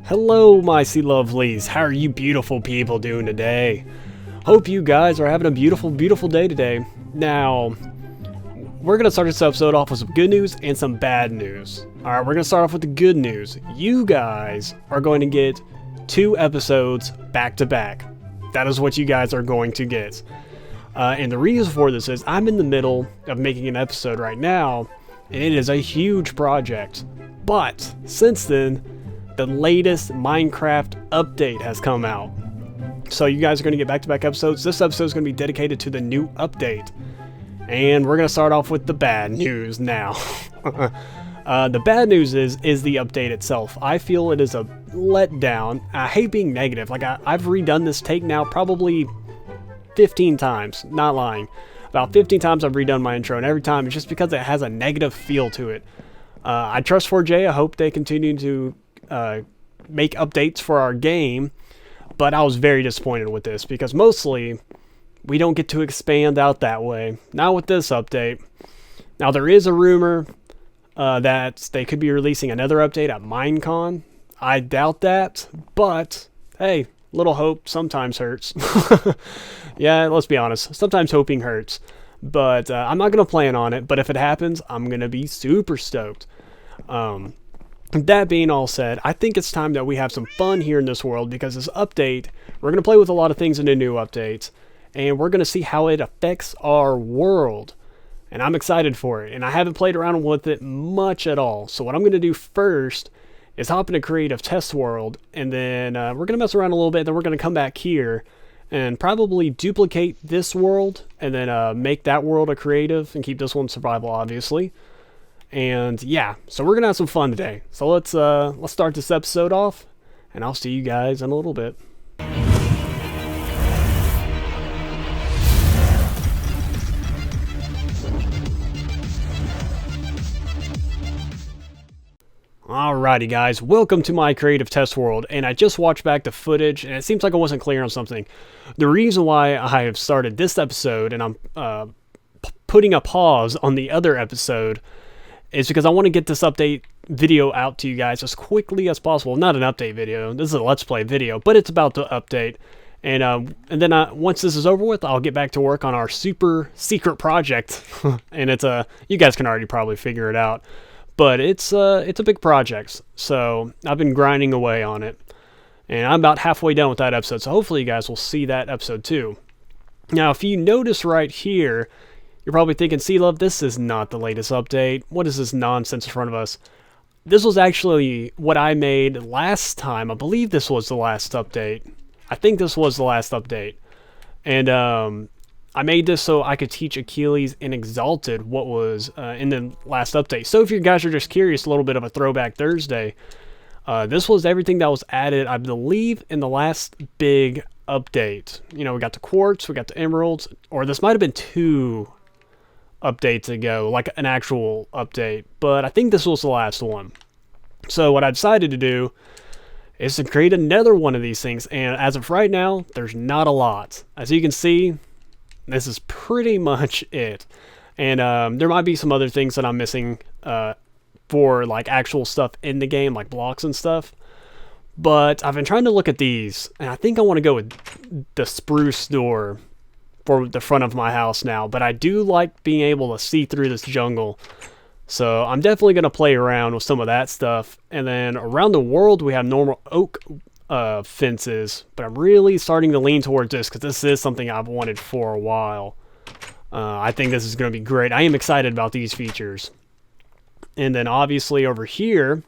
Hello, my C-Lovelies. How are you beautiful people doing today? Hope you guys are having a beautiful, beautiful day today. Now, we're going to start this episode off with some good news and some bad news. Alright, we're going to start off with the good news. You guys are going to get 2 episodes back to back. That is what you guys are going to get. And the reason for this is I'm in the middle of making an episode right now, and it is a huge project. But since then, the latest Minecraft update has come out. So you guys are going to get back-to-back episodes. This episode is going to be dedicated to the new update. And we're going to start off with the bad news now. The bad news is the update itself. I feel it is a letdown. I hate being negative. Like, I've redone this take now probably 15 times. Not lying. About 15 times I've redone my intro, and every time it's just because it has a negative feel to it. I trust 4J. I hope they continue to make updates for our game, but I was very disappointed with this because mostly we don't get to expand out that way. Not with this update. Now there is a rumor that they could be releasing another update at Minecon. I doubt that, but hey, little hope sometimes hurts. Yeah, let's be honest. Sometimes hoping hurts. But I'm not going to plan on it, but if it happens, I'm going to be super stoked. That being all said, I think it's time that we have some fun here in this world because this update, we're going to play with a lot of things in the new updates, and we're going to see how it affects our world. And I'm excited for it, and I haven't played around with it much at all. So what I'm going to do first is hop into creative test world, and then we're going to mess around a little bit, then we're going to come back here and probably duplicate this world, and then make that world a creative, and keep this one survival, obviously. And yeah, so we're gonna have some fun today. So let's start this episode off, and I'll see you guys in a little bit. Alrighty guys, welcome to my creative test world, and I just watched back the footage and it seems like I wasn't clear on something. The reason why I have started this episode and I'm putting a pause on the other episode is because I want to get this update video out to you guys as quickly as possible. Not an update video, this is a let's play video, but it's about the update. And then once this is over with, I'll get back to work on our super secret project. And it's you guys can already probably figure it out. But it's a big project, so I've been grinding away on it. And I'm about halfway done with that episode, so hopefully you guys will see that episode too. Now, if you notice right here, you're probably thinking, C-Luv, this is not the latest update. What is this nonsense in front of us? This was actually what I made last time. I believe this was the last update. I think this was the last update. And I made this so I could teach Achilles and Exalted what was in the last update. So if you guys are just curious, a little bit of a throwback Thursday. This was everything that was added, I believe, in the last big update. You know, we got the quartz, we got the emeralds, or this might have been 2 updates ago, like an actual update, but I think this was the last one. So what I decided to do is to create another one of these things, and as of right now, there's not a lot. As you can see, this is pretty much it. And there might be some other things that I'm missing for like actual stuff in the game, like blocks and stuff. But I've been trying to look at these, and I think I want to go with the spruce door for the front of my house now. But I do like being able to see through this jungle. So I'm definitely going to play around with some of that stuff. And then around the world, we have normal oak fences, but I'm really starting to lean towards this because this is something I've wanted for a while. I think this is going to be great. I am excited about these features. And then obviously over here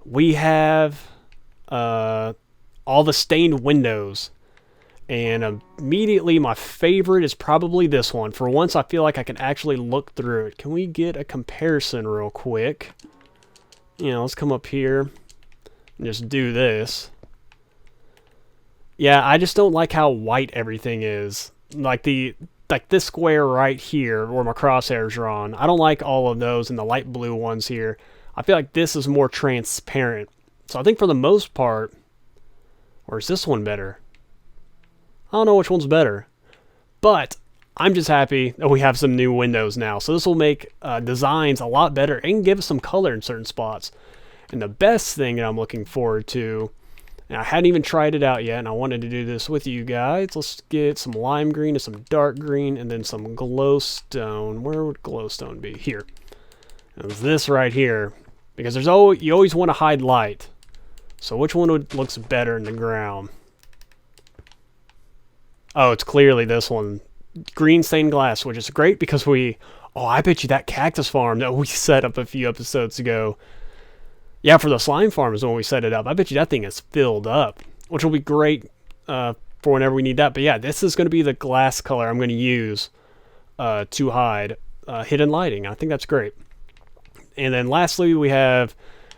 we have all the stained windows, and immediately my favorite is probably this one. For once I feel like I can actually look through it. Can we get a comparison real quick? You know, let's come up here and just do this. Yeah, I just don't like how white everything is. Like this square right here where my crosshairs are on. I don't like all of those and the light blue ones here. I feel like this is more transparent. So I think for the most part, or is this one better? I don't know which one's better. But I'm just happy that we have some new windows now. So this will make designs a lot better and give us some color in certain spots. And the best thing that I'm looking forward to, and I hadn't even tried it out yet, and I wanted to do this with you guys. Let's get some lime green and some dark green, and then some glowstone. Where would glowstone be? Here. And this right here, because you always want to hide light. So which one looks better in the ground? Oh, it's clearly this one. Green stained glass, which is great because I bet you that cactus farm that we set up a few episodes ago. Yeah, for the slime farm is when we set it up. I bet you that thing is filled up, which will be great for whenever we need that. But yeah, this is going to be the glass color I'm going to use to hide hidden lighting. I think that's great. And then lastly, we have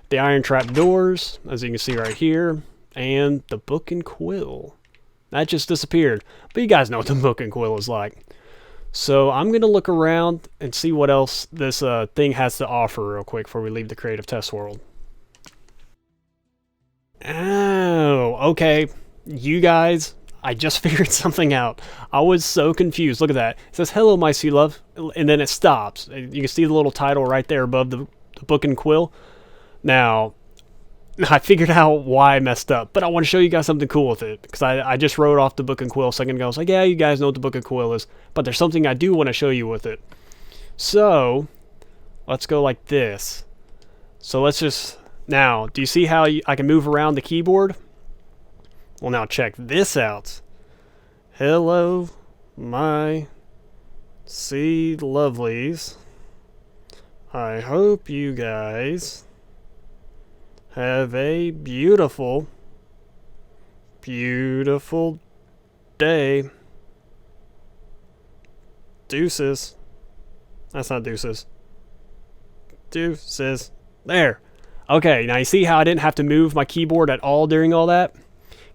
the iron trap doors, as you can see right here, and the book and quill. That just disappeared. But you guys know what the book and quill is like. So I'm going to look around and see what else this thing has to offer real quick before we leave the creative test world. Oh, okay. You guys, I just figured something out. I was so confused. Look at that. It says, "Hello, my C-Luv," and then it stops. You can see the little title right there above the book and quill. Now, I figured out why I messed up, but I want to show you guys something cool with it, because I just wrote off the book and quill a second ago. I was like, yeah, you guys know what the book and quill is, but there's something I do want to show you with it. So, let's go like this. So let's just, now, do you see how I can move around the keyboard? Well, now check this out. Hello, my C-Lovelies. I hope you guys have a beautiful, beautiful day. Deuces. That's not deuces. Deuces. There. Okay, now you see how I didn't have to move my keyboard at all during all that?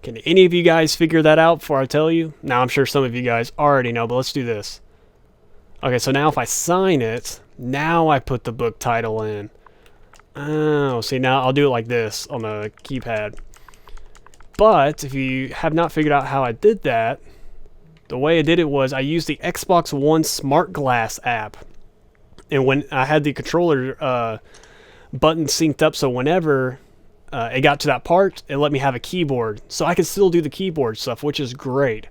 Can any of you guys figure that out before I tell you? Now, I'm sure some of you guys already know, but let's do this. Okay, so now if I sign it, now I put the book title in. Oh, see, now I'll do it like this on the keypad. But if you have not figured out how I did that, the way I did it was I used the Xbox One Smartglass app. And when I had the controller button synced up, so whenever it got to that part, it let me have a keyboard. So I can still do the keyboard stuff, which is great.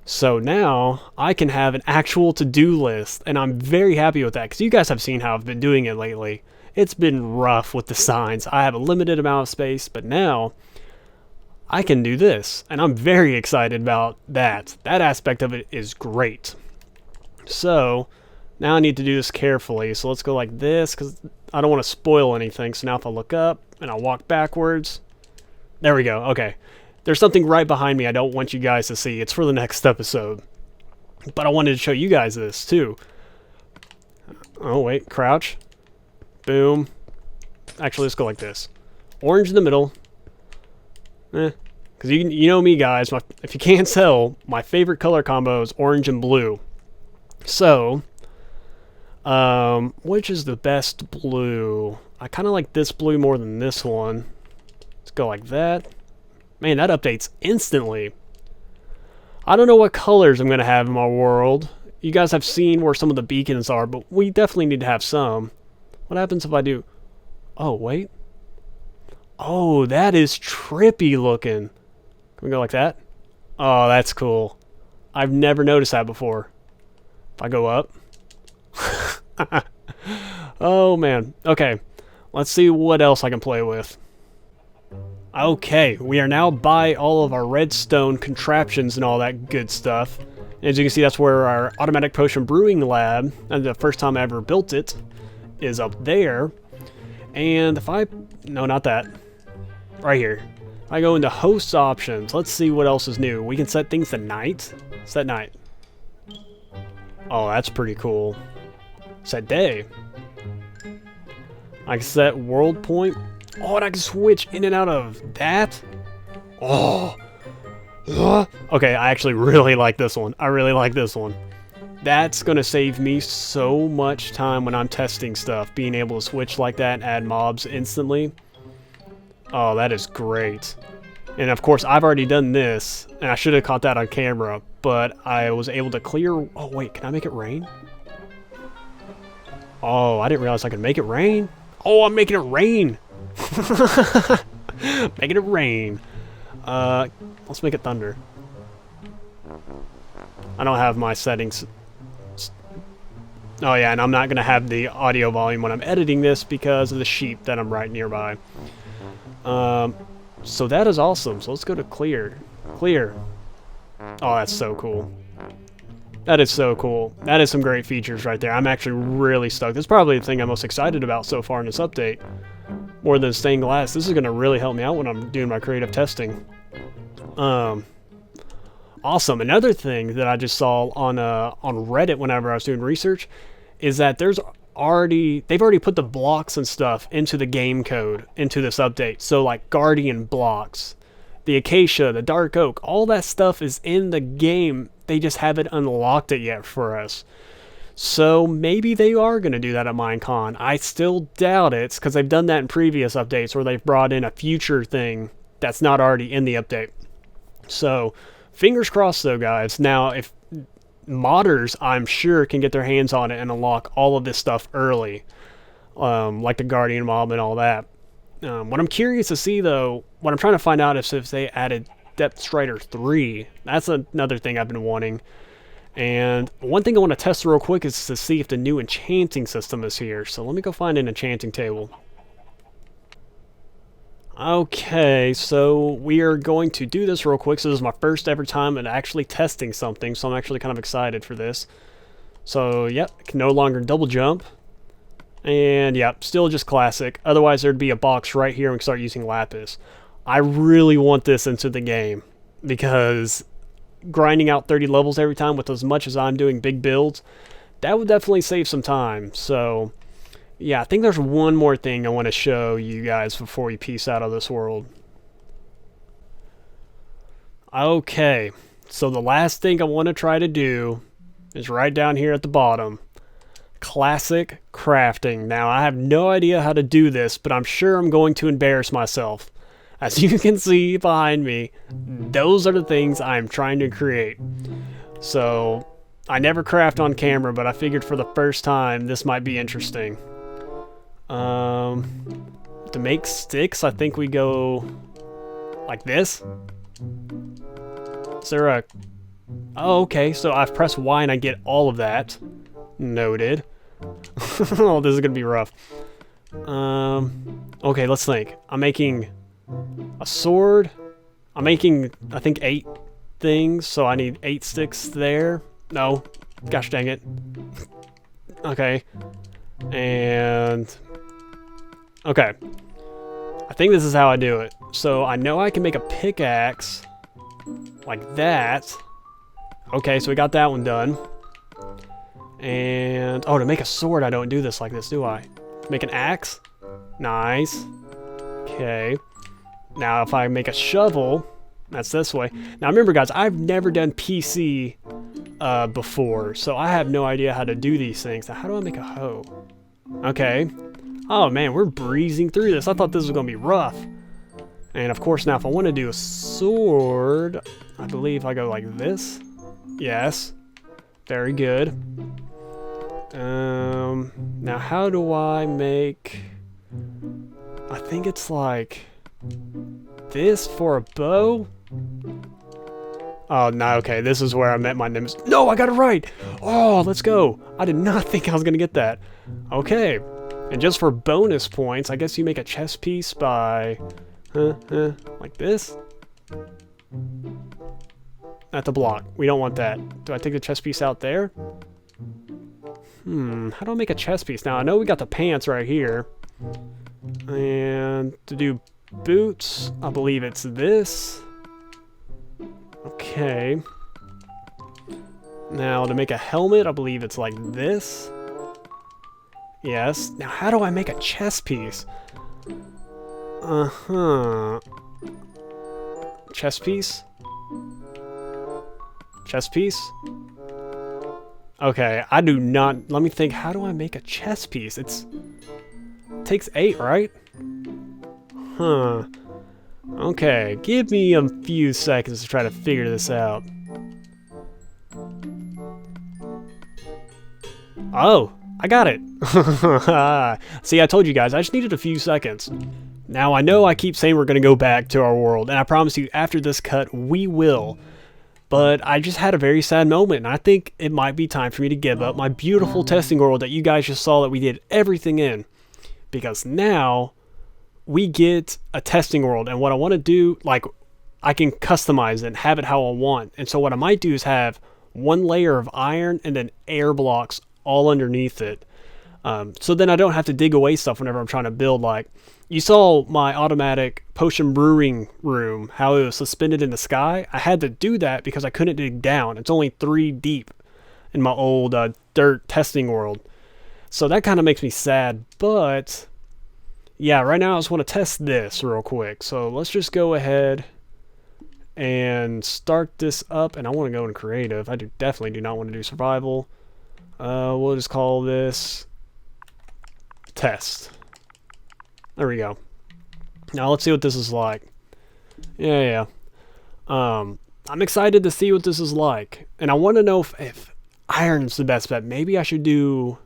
So now I can have an actual to-do list, and I'm very happy with that, because you guys have seen how I've been doing it lately. It's been rough with the signs. I have a limited amount of space, but now I can do this, and I'm very excited about that. That aspect of it is great. So now I need to do this carefully. So let's go like this, because I don't want to spoil anything. So now if I look up and I walk backwards, there we go. Okay. There's something right behind me I don't want you guys to see. It's for the next episode. But I wanted to show you guys this too. Oh, wait. Crouch. Boom. Actually, let's go like this. Orange in the middle. Because you know me, guys. If you can't tell, my favorite color combo is orange and blue. So, which is the best blue? I kind of like this blue more than this one. Let's go like that. Man, that updates instantly. I don't know what colors I'm going to have in my world. You guys have seen where some of the beacons are, but we definitely need to have some. What happens if I do... Oh, wait. Oh, that is trippy looking. Can we go like that? Oh, that's cool. I've never noticed that before. If I go up. Oh, man. Okay. Let's see what else I can play with. Okay, we are now by all of our redstone contraptions and all that good stuff. And as you can see, that's where our automatic potion brewing lab, and the first time I ever built it, is up there. And if I... No, not that. Right here. If I go into host options, let's see what else is new. We can set things to night. Set night. Oh, that's pretty cool. Set day. I can set world point. Oh, and I can switch in and out of that? Oh. Okay, I actually really like this one. I really like this one. That's going to save me so much time when I'm testing stuff. Being able to switch like that and add mobs instantly. Oh, that is great. And of course, I've already done this. And I should have caught that on camera. But I was able to clear... Oh, wait, can I make it rain? Oh, I didn't realize I could make it rain. Oh, I'm making it rain. Making it rain. Let's make it thunder. I don't have my settings. Oh yeah, and I'm not going to have the audio volume when I'm editing this because of the sheep that I'm right nearby. So that is awesome. So let's go to clear. Clear. Oh, that's so cool. That is so cool. That is some great features right there. I'm actually really stoked. That's probably the thing I'm most excited about so far in this update. More than stained glass. This is going to really help me out when I'm doing my creative testing. Awesome. Another thing that I just saw on Reddit whenever I was doing research is that they've already put the blocks and stuff into the game code into this update. So like Guardian blocks, the Acacia, the Dark Oak, all that stuff is in the game. They just haven't unlocked it yet for us. So maybe they are going to do that at Minecon. I still doubt it because they've done that in previous updates where they've brought in a future thing that's not already in the update. So fingers crossed though, guys. Now, if modders, I'm sure, can get their hands on it and unlock all of this stuff early, like the Guardian mob and all that. What I'm curious to see though, what I'm trying to find out is if they added Depth Strider 3. That's another thing I've been wanting. And one thing I want to test real quick is to see if the new enchanting system is here. So let me go find an enchanting table. Okay, so we are going to do this real quick. So this is my first ever time at actually testing something, so I'm actually kind of excited for this. So yep, I can no longer double jump. And yep, still just classic. Otherwise there'd be a box right here and we can start using lapis. I really want this into the game because grinding out 30 levels every time with as much as I'm doing big builds, that would definitely save some time. So yeah, I think there's one more thing I want to show you guys before we peace out of this world. Okay, so the last thing I want to try to do is right down here at the bottom. Classic crafting. Now, I have no idea how to do this, but I'm sure I'm going to embarrass myself. As you can see behind me, those are the things I'm trying to create. So, I never craft on camera, but I figured for the first time this might be interesting. To make sticks, I think we go like this. Is there a... Oh, okay, so I've pressed Y and I get all of that. Noted. Oh, this is gonna be rough. Okay, let's think. I'm making a sword. I'm making, I think, 8 things, so I need 8 sticks there. No. Gosh dang it. Okay. And... okay. I think this is how I do it. So I know I can make a pickaxe like that. Okay, so we got that one done. And... oh, to make a sword, I don't do this like this, do I? Make an axe? Nice. Okay. Now, if I make a shovel, that's this way. Now, remember, guys, I've never done PC before, so I have no idea how to do these things. Now, how do I make a hoe? Okay. Oh, man, we're breezing through this. I thought this was going to be rough. And, of course, now, if I want to do a sword, I believe I go like this. Yes. Very good. Now, how do I make... I think it's like... this for a bow? Oh, no, okay, this is where I met my nemesis. No, I got it right! Oh, let's go! I did not think I was gonna get that. Okay, and just for bonus points, I guess you make a chest piece by... like this? At the block. We don't want that. Do I take the chest piece out there? How do I make a chest piece? Now, I know we got the pants right here. And to do boots, I believe it's this. Okay. Now, to make a helmet, I believe it's like this. Yes. Now, how do I make a chest piece? Chest piece? Chest piece? Okay, I do not... let me think. How do I make a chest piece? It takes 8, right? Huh. Okay, give me a few seconds to try to figure this out. Oh, I got it. See, I told you guys, I just needed a few seconds. Now, I know I keep saying we're going to go back to our world, and I promise you, after this cut, we will. But I just had a very sad moment, and I think it might be time for me to give up my beautiful testing world that you guys just saw that we did everything in. Because now, we get a testing world, and what I want to do, like, I can customize it and have it how I want. And so what I might do is have one layer of iron and then air blocks all underneath it. So then I don't have to dig away stuff whenever I'm trying to build. Like, you saw my automatic potion brewing room, how it was suspended in the sky. I had to do that because I couldn't dig down. It's only 3 deep in my old dirt testing world. So that kind of makes me sad. But yeah, right now I just want to test this real quick. So let's just go ahead and start this up. And I want to go in creative. I definitely do not want to do survival. We'll just call this test. There we go. Now let's see what this is like. Yeah. I'm excited to see what this is like. And I want to know if iron's the best bet. Maybe I should do...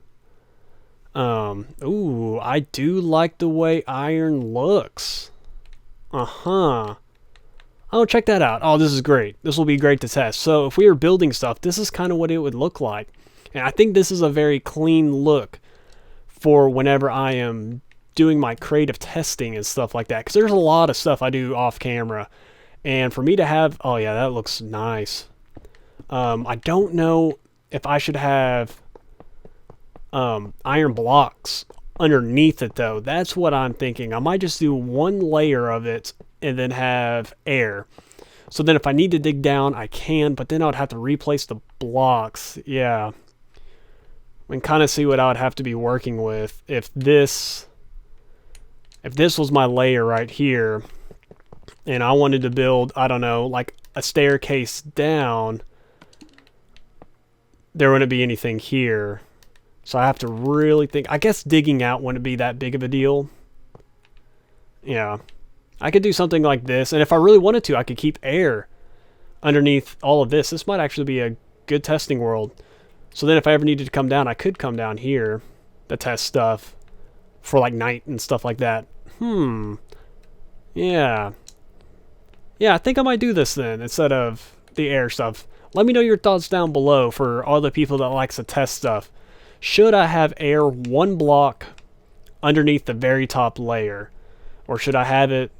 ooh, I do like the way iron looks. Oh, check that out. Oh, this is great. This will be great to test. So if we were building stuff, this is kind of what it would look like. And I think this is a very clean look for whenever I am doing my creative testing and stuff like that. Because there's a lot of stuff I do off camera. And for me to have... oh, yeah, that looks nice. I don't know if I should have iron blocks underneath it, though. That's what I'm thinking. I might just do one layer of it and then have air. So then if I need to dig down, I can. But then I would have to replace the blocks. Yeah. And kind of see what I would have to be working with if this was my layer right here and I wanted to build, I don't know, like a staircase down, there wouldn't be anything here. So I have to really think. I guess digging out wouldn't be that big of a deal. Yeah. I could do something like this, and if I really wanted to, I could keep air underneath all of this. This might actually be a good testing world. So then if I ever needed to come down, I could come down here to test stuff for like night and stuff like that. Yeah. Yeah, I think I might do this then instead of the air stuff. Let me know your thoughts down below for all the people that likes to test stuff. Should I have air one block underneath the very top layer? Or should I have it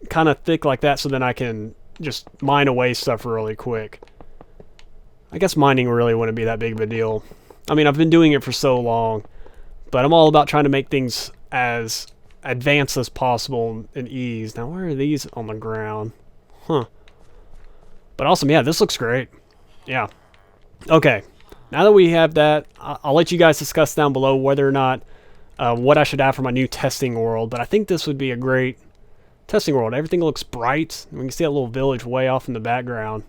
kind of thick like that so then I can just mine away stuff really quick? I guess mining really wouldn't be that big of a deal. I mean, I've been doing it for so long, but I'm all about trying to make things as advanced as possible and ease. Now, where are these on the ground? But awesome, yeah, this looks great. Yeah. Okay, now that we have that, I'll let you guys discuss down below whether or not what I should have for my new testing world, but I think this would be a great testing world. Everything looks bright. We can see a little village way off in the background.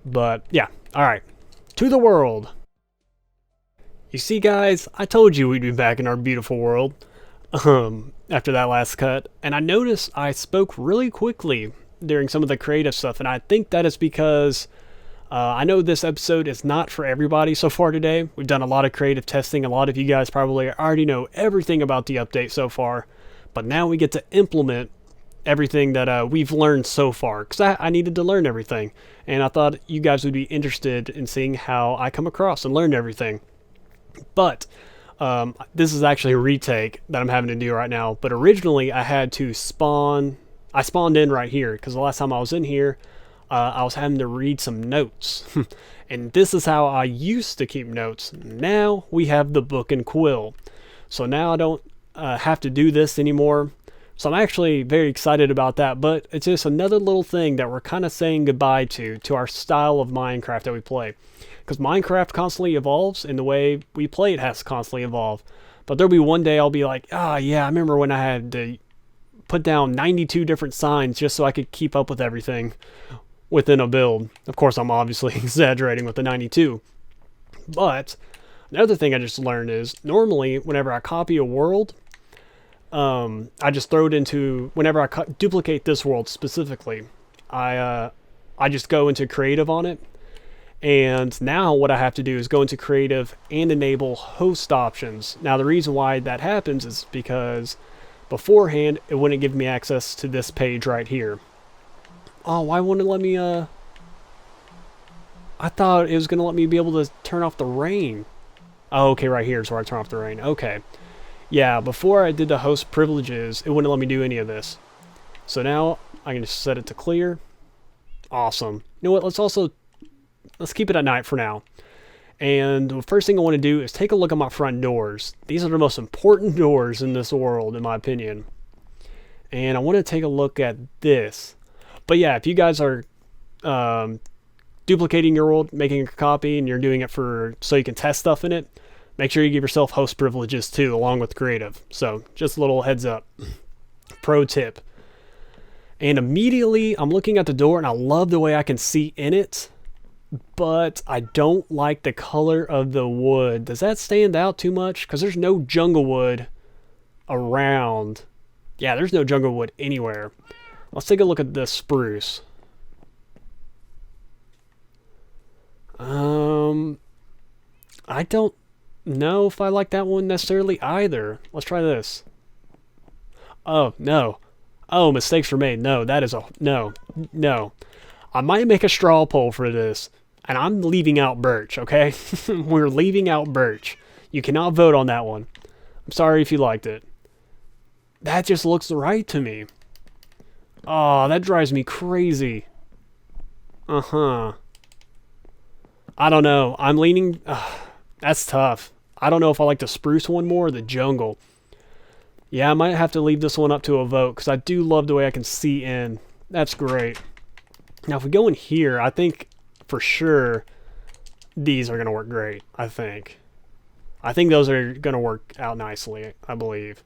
But yeah, alright, to the world. You see, guys, I told you we'd be back in our beautiful world after that last cut, and I noticed I spoke really quickly during some of the creative stuff, and I think that is because I know this episode is not for everybody so far today. We've done a lot of creative testing. A lot of you guys probably already know everything about the update so far, but now we get to implement everything that we've learned so far, because I needed to learn everything, and I thought you guys would be interested in seeing how I come across and learned everything. But this is actually a retake that I'm having to do right now, but originally I had to spawned in right here, because the last time I was in here, I was having to read some notes. And this is how I used to keep notes. Now we have the book and quill. So now I don't have to do this anymore. So I'm actually very excited about that, but it's just another little thing that we're kind of saying goodbye to our style of Minecraft that we play. Because Minecraft constantly evolves, and the way we play it has to constantly evolve. But there'll be one day I'll be like, yeah, I remember when I had to put down 92 different signs just so I could keep up with everything within a build. Of course, I'm obviously exaggerating with the 92. But another thing I just learned is, normally whenever I copy a world, I just throw it into, whenever I duplicate this world specifically, I just go into creative on it. And now what I have to do is go into creative and enable host options. Now the reason why that happens is because Beforehand, it wouldn't give me access to this page right here. Oh, why wouldn't it let me, I thought it was going to let me be able to turn off the rain. Oh, okay, right here is where I turn off the rain. Okay. Yeah, before I did the host privileges, it wouldn't let me do any of this. So now I can just set it to clear. Awesome. You know what? Let's keep it at night for now. And the first thing I want to do is take a look at my front doors. These are the most important doors in this world, in my opinion. And I want to take a look at this. But yeah, if you guys are duplicating your world, making a copy, and you're doing it so you can test stuff in it, make sure you give yourself host privileges too, along with creative. So just a little heads up. Pro tip. And immediately I'm looking at the door and I love the way I can see in it, but I don't like the color of the wood. Does that stand out too much? Because there's no jungle wood around. Yeah, there's no jungle wood anywhere. Let's take a look at the spruce. I don't know if I like that one necessarily either. Let's try this. Oh, no. Oh, mistakes were made. No, that is a... No. No. I might make a straw poll for this, and I'm leaving out birch, okay? We're leaving out birch. You cannot vote on that one. I'm sorry if you liked it. That just looks right to me. Oh, that drives me crazy. Uh-huh. I don't know. I'm leaning... that's tough. I don't know if I like the spruce one more or the jungle. Yeah, I might have to leave this one up to a vote because I do love the way I can see in. That's great. Now, if we go in here, I think for sure these are going to work great, I think. I think those are going to work out nicely, I believe.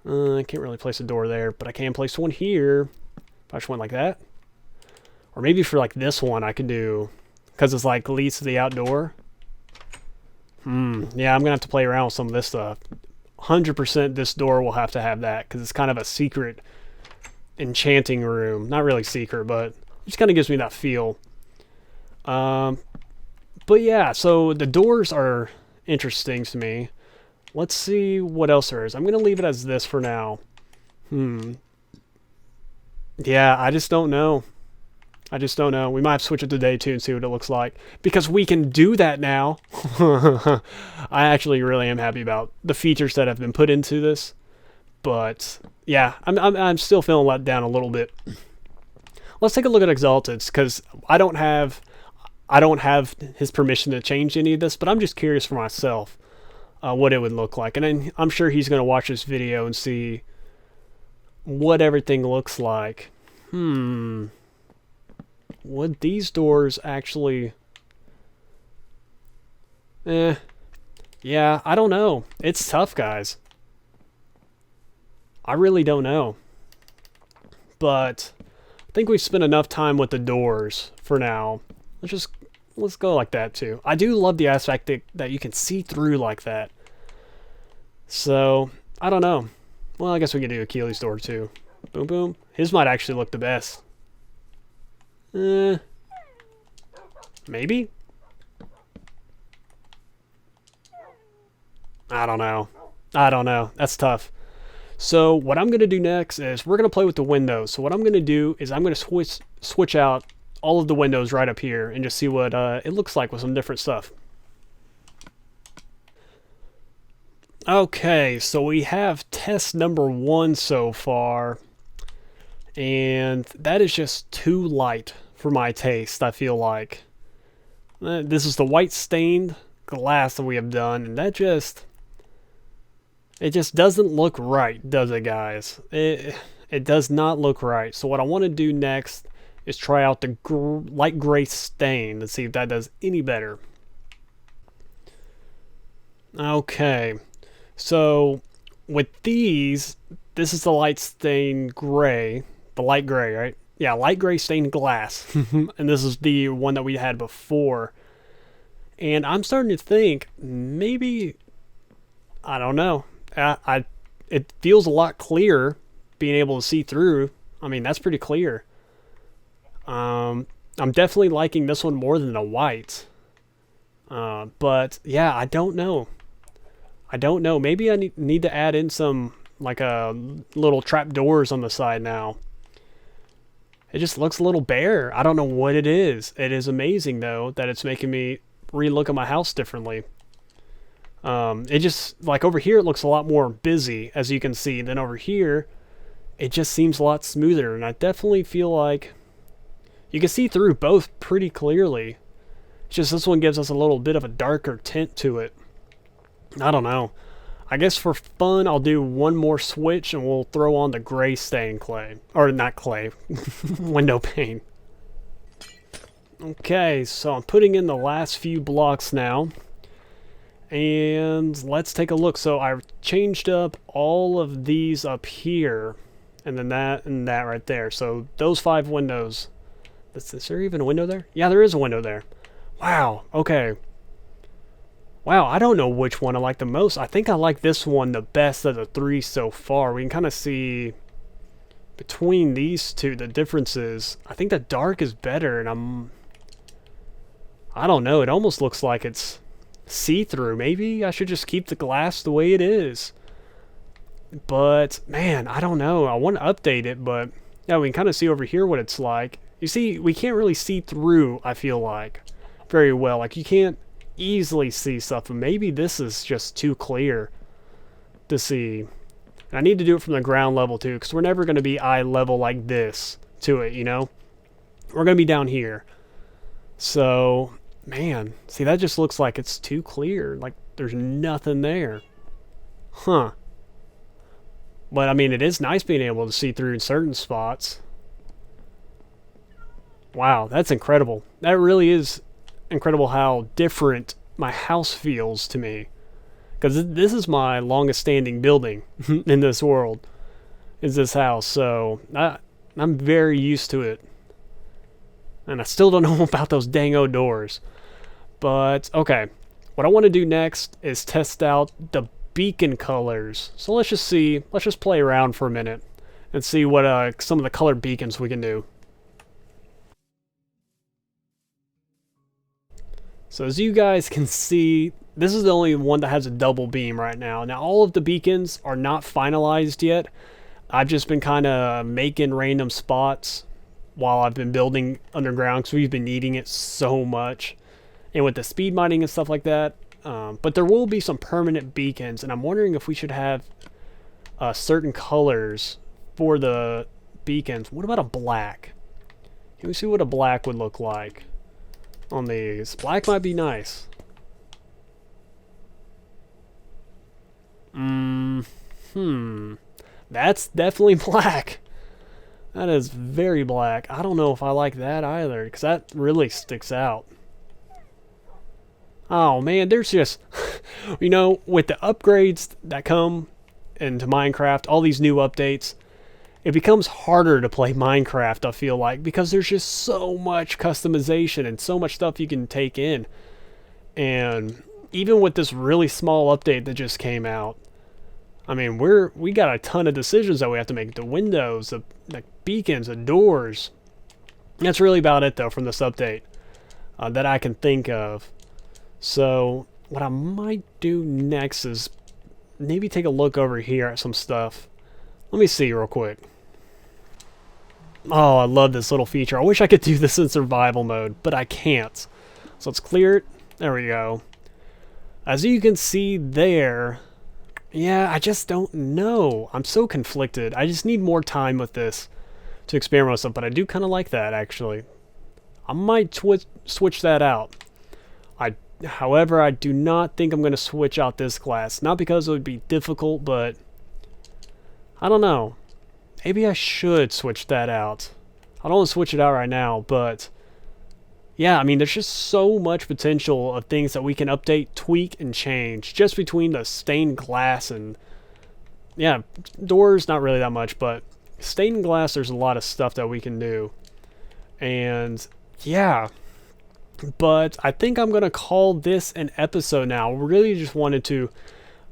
I can't really place a door there, but I can place one here. If I just went like that. Or maybe for like this one I could do, because it's like leads to the outdoor. Yeah, I'm going to have to play around with some of this stuff. 100% this door will have to have that, because it's kind of a secret enchanting room. Not really secret, but it just kind of gives me that feel. But yeah, so the doors are interesting to me. Let's see what else there is. I'm going to leave it as this for now. Yeah, I just don't know. I just don't know. We might have to switch it to day 2 and see what it looks like. Because we can do that now. I actually really am happy about the features that have been put into this. But yeah, I'm still feeling let down a little bit. Let's take a look at Exalted's, because I don't have his permission to change any of this, but I'm just curious for myself what it would look like. And then I'm sure he's going to watch this video and see what everything looks like. Would these doors actually... Yeah, I don't know. It's tough, guys. I really don't know. But I think we've spent enough time with the doors for now. Let's go like that too. I do love the aspect that you can see through like that. So, I don't know. Well, I guess we could do Achilles' door too. Boom, boom. His might actually look the best. Maybe? I don't know. I don't know. That's tough. So what I'm going to do next is we're going to play with the windows. So what I'm going to do is I'm going to switch out all of the windows right up here and just see what it looks like with some different stuff. Okay, so we have test number 1 so far. And that is just too light for my taste, I feel like. This is the white stained glass that we have done, and that just... It just doesn't look right, does it, guys? It does not look right. So what I want to do next is try out the light gray stain to see if that does any better. Okay, so with these, this is the light stained gray, the light gray, right? Yeah, light gray stained glass. And this is the one that we had before. And I'm starting to think maybe, I don't know. It feels a lot clearer being able to see through. I mean, that's pretty clear. I'm definitely liking this one more than the white. But yeah, I don't know. Maybe I need to add in some like little trap doors on the side now. It just looks a little bare. I don't know what it is. It is amazing though that it's making me re-look at my house differently. It just, like over here it looks a lot more busy, as you can see, than over here it just seems a lot smoother, and I definitely feel like you can see through both pretty clearly. It's just this one gives us a little bit of a darker tint to it. I don't know. I guess for fun I'll do one more switch and we'll throw on the gray stained clay. Or not clay, window pane. Okay, so I'm putting in the last few blocks now. And let's take a look. So I changed up all of these up here. And then that and that right there. So those 5 windows. Is there even a window there? Yeah, there is a window there. Wow, okay. Wow, I don't know which one I like the most. I think I like this one the best of the 3 so far. We can kind of see between these two the differences. I think the dark is better, and I don't know. It almost looks like it's see-through. Maybe I should just keep the glass the way it is. But, man, I don't know. I want to update it, but yeah, we can kind of see over here what it's like. You see, we can't really see through, I feel like, very well. Like, you can't easily see stuff, but maybe this is just too clear to see. And I need to do it from the ground level, too, because we're never going to be eye level like this to it, you know? We're going to be down here. So, man, see, that just looks like it's too clear. Like, there's nothing there. Huh. But, I mean, it is nice being able to see through in certain spots. Wow, that's incredible. That really is incredible how different my house feels to me. Because this is my longest standing building in this world, is this house. So, I'm very used to it. And I still don't know about those dang-o doors. But, okay. What I want to do next is test out the beacon colors. So let's just play around for a minute and see what some of the colored beacons we can do. So as you guys can see, this is the only one that has a double beam right now. Now all of the beacons are not finalized yet. I've just been kind of making random spots while I've been building underground because we've been needing it so much. And with the speed mining and stuff like that. But there will be some permanent beacons, and I'm wondering if we should have certain colors for the beacons. What about a black? Can we see what a black would look like on these? Black might be nice. That's definitely black. That is very black. I don't know if I like that either, because that really sticks out. Oh man, there's just, you know, with the upgrades that come into Minecraft, all these new updates, it becomes harder to play Minecraft, I feel like, because there's just so much customization and so much stuff you can take in. And even with this really small update that just came out, I mean, we got a ton of decisions that we have to make. The windows, the beacons, the doors. That's really about it, though, from this update that I can think of. So what I might do next is maybe take a look over here at some stuff. Let me see real quick. Oh, I love this little feature. I wish I could do this in survival mode, but I can't. So let's clear it. There we go. As you can see there, yeah, I just don't know. I'm so conflicted. I just need more time with this to experiment with stuff, but I do kind of like that, actually. I might switch that out. However, I do not think I'm going to switch out this glass. Not because it would be difficult, but I don't know. Maybe I should switch that out. I don't want to switch it out right now, but yeah, I mean, there's just so much potential of things that we can update, tweak, and change just between the stained glass and, yeah, doors, not really that much, but stained glass, there's a lot of stuff that we can do. And yeah. But I think I'm going to call this an episode now. We really just wanted to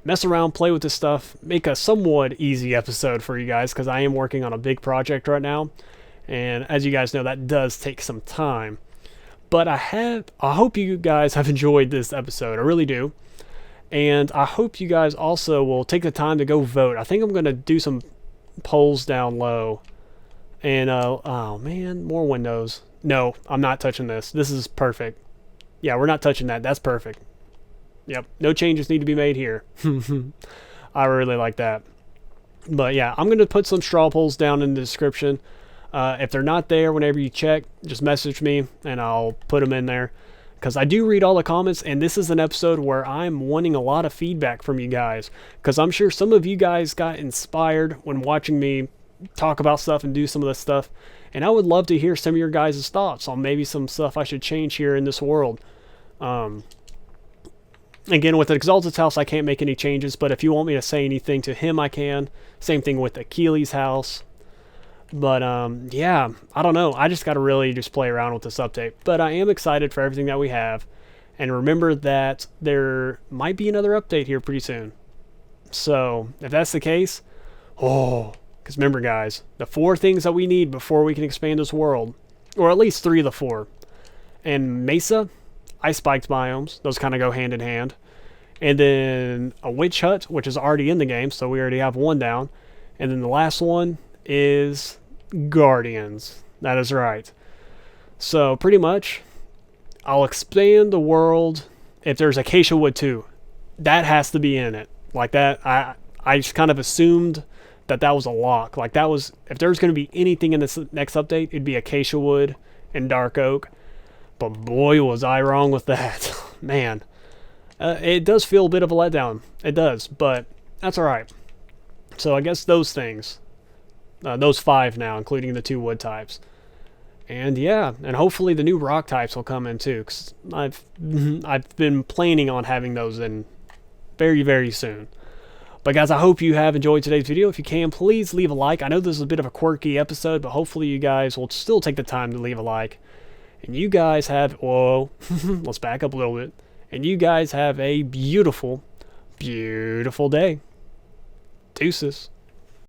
mess around, play with this stuff, make a somewhat easy episode for you guys, because I am working on a big project right now. And as you guys know, that does take some time. But I hope you guys have enjoyed this episode. I really do. And I hope you guys also will take the time to go vote. I think I'm going to do some polls down low. And, oh man, more windows. No, I'm not touching this. This is perfect. Yeah, we're not touching that. That's perfect. Yep, no changes need to be made here. I really like that. But yeah, I'm going to put some straw polls down in the description. If they're not there, whenever you check, just message me and I'll put them in there. Because I do read all the comments, and this is an episode where I'm wanting a lot of feedback from you guys. Because I'm sure some of you guys got inspired when watching me talk about stuff and do some of this stuff. And I would love to hear some of your guys' thoughts on maybe some stuff I should change here in this world. Again, with Exalted's house, I can't make any changes, but if you want me to say anything to him, I can. Same thing with Achilles' house. But, yeah, I don't know. I just got to really just play around with this update. But I am excited for everything that we have. And remember that there might be another update here pretty soon. So, if that's the case, because remember, guys, the 4 things that we need before we can expand this world, or at least 3 of the 4. And Mesa, ice spiked biomes, those kind of go hand in hand. And then a witch hut, which is already in the game, so we already have 1 down. And then the last one is Guardians. That is right. So pretty much, I'll expand the world if there's acacia wood too. That has to be in it. Like that, I just kind of assumed that was a lock. Like that was, if there's going to be anything in this next update, it'd be acacia wood and dark oak. But boy, was I wrong with that. Man, it does feel a bit of a letdown. It does, but that's all right. So I guess those things. Those 5 now, including the 2 wood types. And yeah, and hopefully the new rock types will come in too, because I've been planning on having those in very, very soon. But guys, I hope you have enjoyed today's video. If you can, please leave a like. I know this is a bit of a quirky episode, but hopefully you guys will still take the time to leave a like. And you guys have, whoa, let's back up a little bit. And you guys have a beautiful, beautiful day. Deuces.